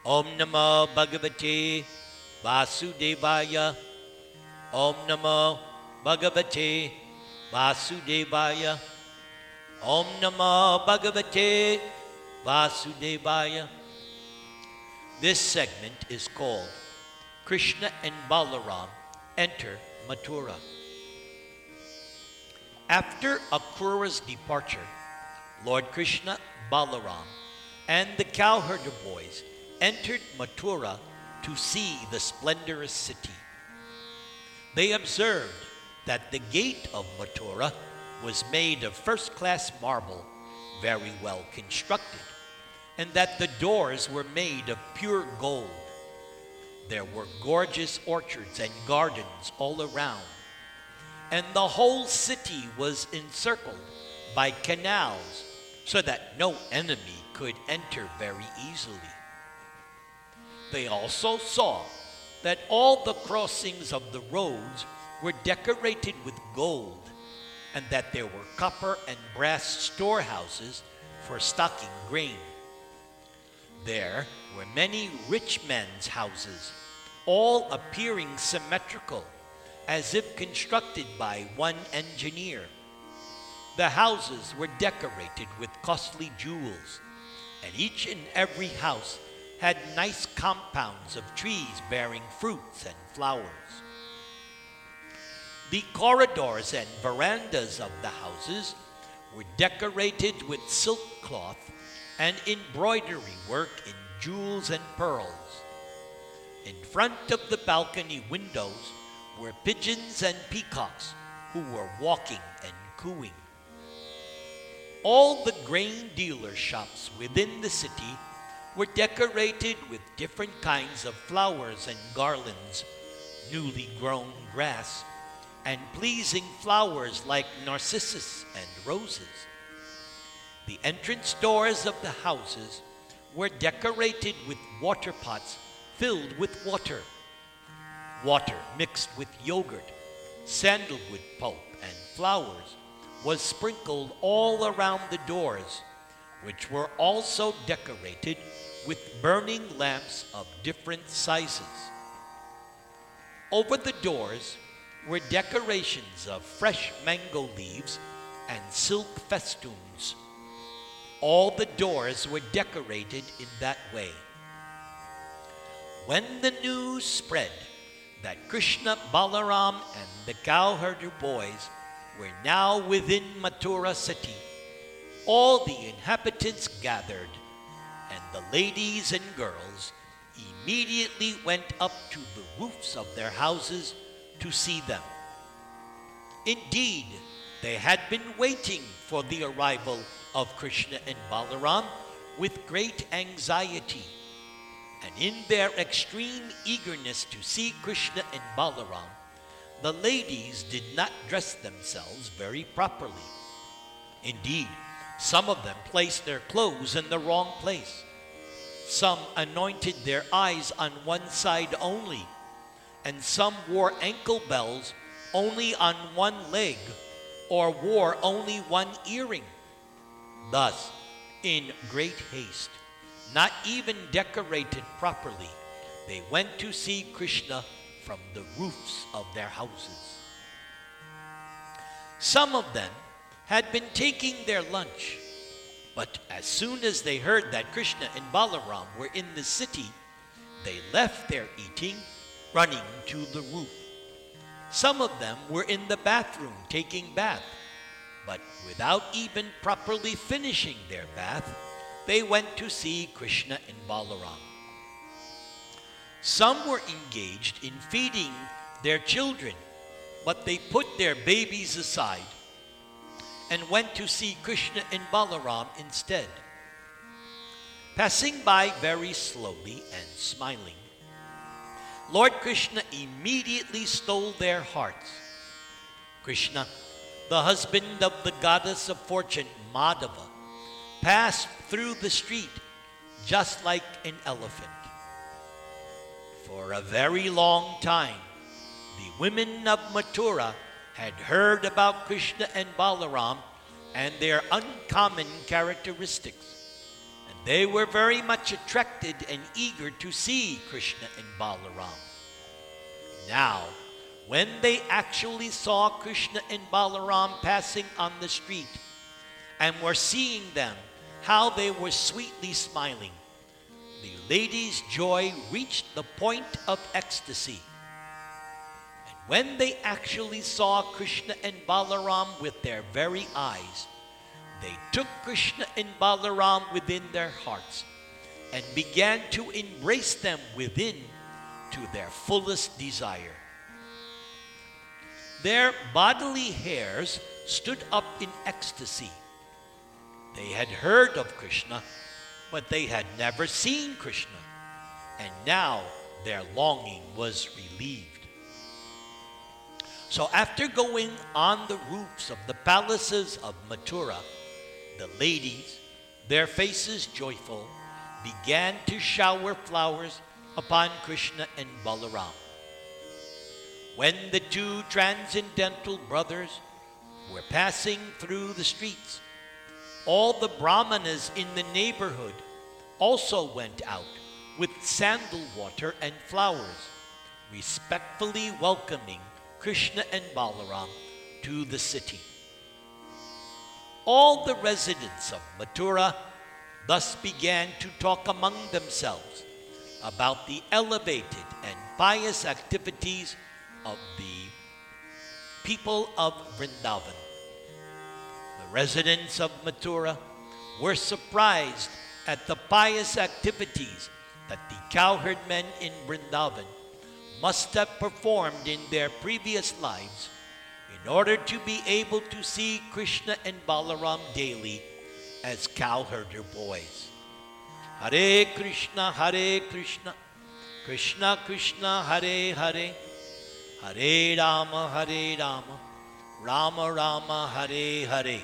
Om Namo Bhagavate Vasudevaya. Om Namo Bhagavate Vasudevaya. Om Namo Bhagavate Vasudevaya. This segment is called Krishna and Balaram Enter Mathura. After Akrura's departure, Lord Krishna, Balaram, and the cowherder boys entered Mathura to see the splendorous city. They observed that the gate of Mathura was made of first-class marble, very well constructed, and that the doors were made of pure gold. There were gorgeous orchards and gardens all around, and the whole city was encircled by canals so that no enemy could enter very easily. They also saw that all the crossings of the roads were decorated with gold, and that there were copper and brass storehouses for stocking grain. There were many rich men's houses, all appearing symmetrical, as if constructed by one engineer. The houses were decorated with costly jewels, and each and every house had nice compounds of trees bearing fruits and flowers. The corridors and verandas of the houses were decorated with silk cloth and embroidery work in jewels and pearls. In front of the balcony windows were pigeons and peacocks who were walking and cooing. All the grain dealer shops within the city were decorated with different kinds of flowers and garlands, newly grown grass, and pleasing flowers like narcissus and roses. The entrance doors of the houses were decorated with water pots filled with water. Water mixed with yogurt, sandalwood pulp, and flowers was sprinkled all around the doors, which were also decorated with burning lamps of different sizes. Over the doors were decorations of fresh mango leaves and silk festoons. All the doors were decorated in that way. When the news spread that Krishna, Balaram, and the cowherder boys were now within Mathura city, all the inhabitants gathered, and the ladies and girls immediately went up to the roofs of their houses to see them. Indeed, they had been waiting for the arrival of Krishna and Balaram with great anxiety, and in their extreme eagerness to see Krishna and Balaram, the ladies did not dress themselves very properly. Indeed, some of them placed their clothes in the wrong place. Some anointed their eyes on one side only, and some wore ankle bells only on one leg, or wore only one earring. Thus, in great haste, not even decorated properly, they went to see Krishna from the roofs of their houses. Some of them had been taking their lunch, but as soon as they heard that Krishna and Balaram were in the city, they left their eating, running to the roof. Some of them were in the bathroom taking bath, but without even properly finishing their bath, they went to see Krishna and Balaram. Some were engaged in feeding their children, but they put their babies aside and went to see Krishna and Balaram instead. Passing by very slowly and smiling, Lord Krishna immediately stole their hearts. Krishna, the husband of the goddess of fortune, Madhava, passed through the street just like an elephant. For a very long time, the women of Mathura had heard about Krishna and Balaram and their uncommon characteristics, and They were very much attracted and eager to see Krishna and Balaram. Now, when they actually saw Krishna and Balaram passing on the street and were seeing them, how they were sweetly smiling, the ladies' joy reached the point of ecstasy. And when they actually saw Krishna and Balaram with their very eyes, they took Krishna and Balaram within their hearts and began to embrace them within to their fullest desire. Their bodily hairs stood up in ecstasy. They had heard of Krishna, but they had never seen Krishna, and now their longing was relieved. So after going on the roofs of the palaces of Mathura, the ladies, their faces joyful, began to shower flowers upon Krishna and Balaram. When the two transcendental brothers were passing through the streets, all the brahmanas in the neighborhood also went out with sandal water and flowers, respectfully welcoming Krishna and Balaram to the city. All the residents of Mathura thus began to talk among themselves about the elevated and pious activities of the people of Vrindavan. The residents of Mathura were surprised at the pious activities that the cowherd men in Vrindavan must have performed in their previous lives in order to be able to see Krishna and Balaram daily as cowherder boys. Hare Krishna, Krishna Krishna, Hare Hare, Hare Rama, Rama Rama, Hare Hare.